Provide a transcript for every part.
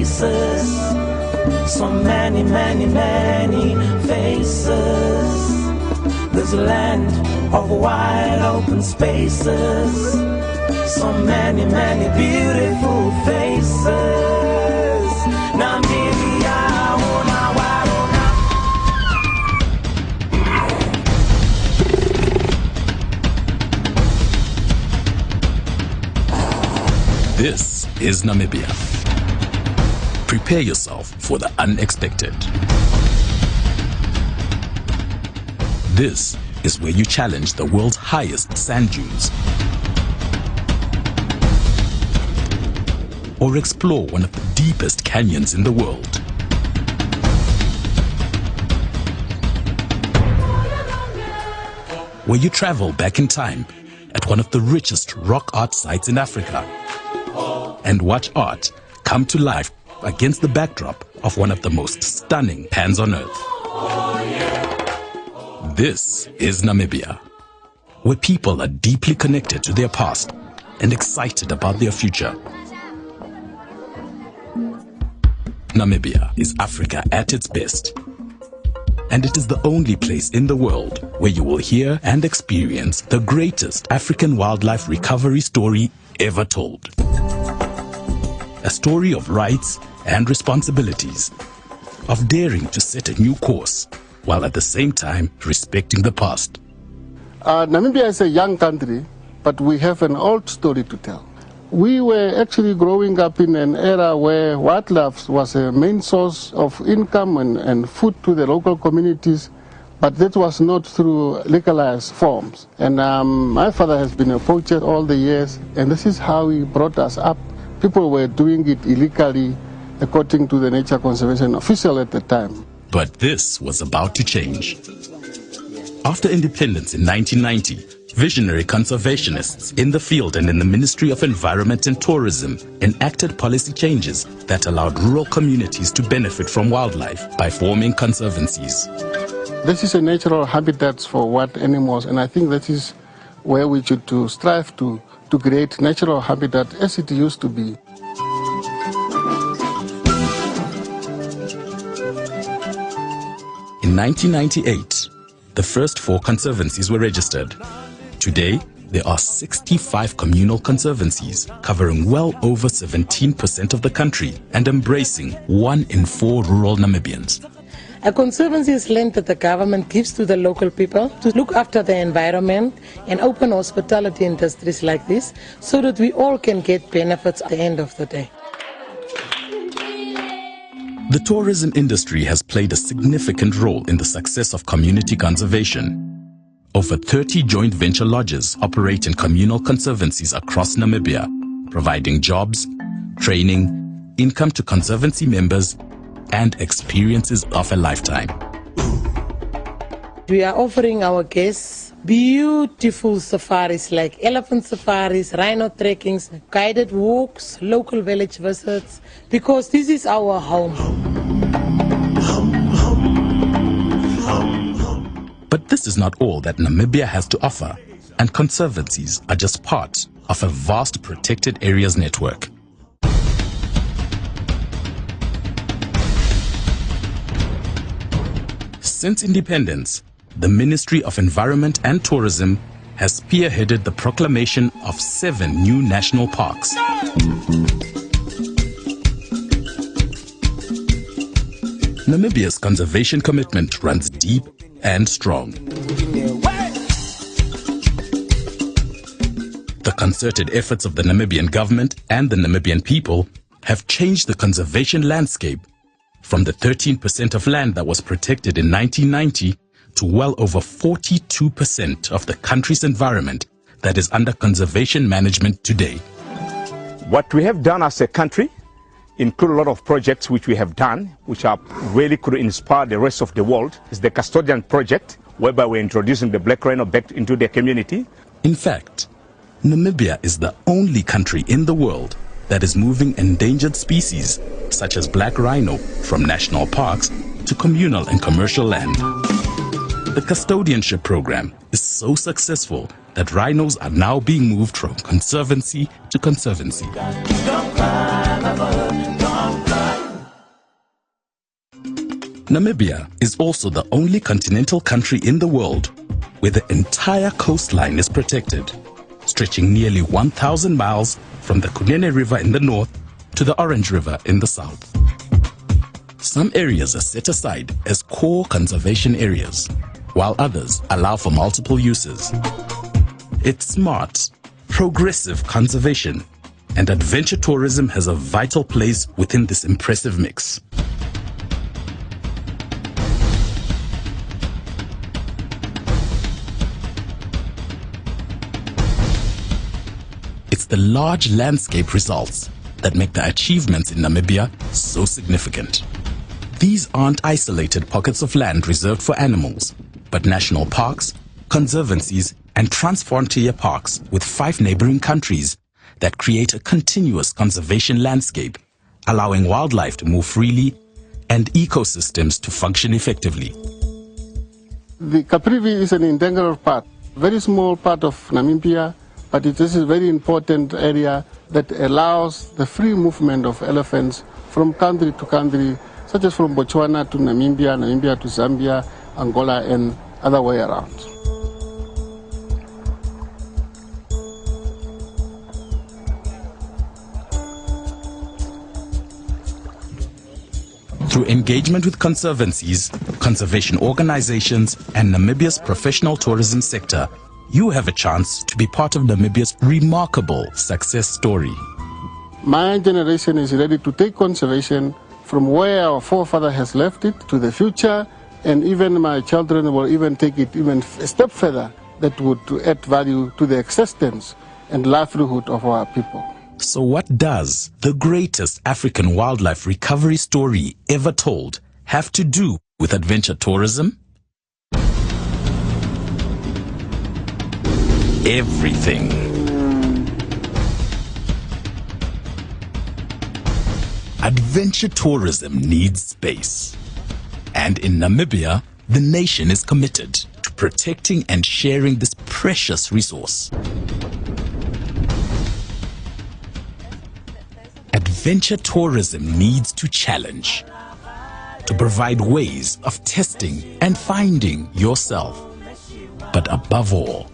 faces. So many, many, many faces. This land of wide open spaces. So many, many beautiful faces. Namibia, una warona. This is Namibia. Prepare yourself for the unexpected. This is where you challenge the world's highest sand dunes, or explore one of the deepest canyons in the world. Where you travel back in time at one of the richest rock art sites in Africa and watch art come to life against the backdrop of one of the most stunning pans on earth. This is Namibia, where people are deeply connected to their past and excited about their future. Namibia is Africa at its best, and it is the only place in the world where you will hear and experience the greatest African wildlife recovery story ever told. A story of rights and responsibilities, of daring to set a new course, while at the same time respecting the past. Namibia is a young country, but we have an old story to tell. We were actually growing up in an era where wildlife was a main source of income and food to the local communities, but that was not through legalized forms. And my father has been a poacher all the years, and this is how he brought us up. People were doing it illegally, according to the nature conservation official at the time. But this was about to change. After independence in 1990, visionary conservationists in the field and in the Ministry of Environment and Tourism enacted policy changes that allowed rural communities to benefit from wildlife by forming conservancies. This is a natural habitat for wild animals, and I think that is where we should strive to create natural habitat as it used to be. In 1998, the first 4 conservancies were registered. Today, there are 65 communal conservancies covering well over 17% of the country and embracing 1 in 4 rural Namibians. A conservancy is land that the government gives to the local people to look after the environment and open hospitality industries like this so that we all can get benefits at the end of the day. The tourism industry has played a significant role in the success of community conservation. Over 30 joint venture lodges operate in communal conservancies across Namibia, providing jobs, training, income to conservancy members, and experiences of a lifetime. We are offering our guests beautiful safaris like elephant safaris, rhino trekkings, guided walks, local village visits, because this is our home. But this is not all that Namibia has to offer, and conservancies are just part of a vast protected areas network. Since independence, the Ministry of Environment and Tourism has spearheaded the proclamation of 7 new national parks. Namibia's conservation commitment runs deep and strong. The concerted efforts of the Namibian government and the Namibian people have changed the conservation landscape from the 13% of land that was protected in 1990 to well over 42% of the country's environment that is under conservation management today. What we have done as a country include a lot of projects which we have done, which are really could inspire the rest of the world. It's the Custodian Project, whereby we're introducing the black rhino back into the community. In fact, Namibia is the only country in the world that is moving endangered species such as black rhino from national parks to communal and commercial land. The custodianship program is so successful that rhinos are now being moved from conservancy to conservancy. Don't cry, my boy, don't cry. Namibia is also the only continental country in the world where the entire coastline is protected, stretching nearly 1,000 miles from the Kunene River in the north to the Orange River in the south. Some areas are set aside as core conservation areas, while others allow for multiple uses. It's smart, progressive conservation, and adventure tourism has a vital place within this impressive mix. It's the large landscape results that make the achievements in Namibia so significant. These aren't isolated pockets of land reserved for animals, but national parks, conservancies, and transfrontier parks with 5 neighboring countries that create a continuous conservation landscape, allowing wildlife to move freely and ecosystems to function effectively. The Caprivi is an integral part, very small part of Namibia, but it is a very important area that allows the free movement of elephants from country to country, such as from Botswana to Namibia, Namibia to Zambia, Angola, and other way around. Through engagement with conservancies, conservation organizations, and Namibia's professional tourism sector, you have a chance to be part of Namibia's remarkable success story. My generation is ready to take conservation from where our forefather has left it to the future, and even my children will even take it even a step further, that would add value to the existence and livelihood of our people. So what does the greatest African wildlife recovery story ever told have to do with adventure tourism? Everything. Adventure tourism needs space. And in Namibia, the nation is committed to protecting and sharing this precious resource. Adventure tourism needs to challenge, to provide ways of testing and finding yourself. But above all,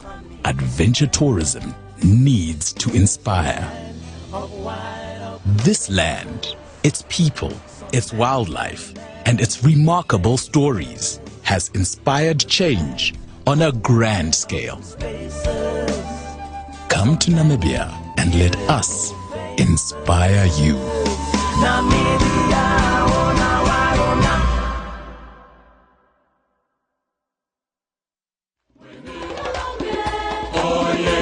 adventure tourism needs to inspire. This land, its people, its wildlife, and its remarkable stories has inspired change on a grand scale. Come to Namibia and let us inspire you. Oh yeah,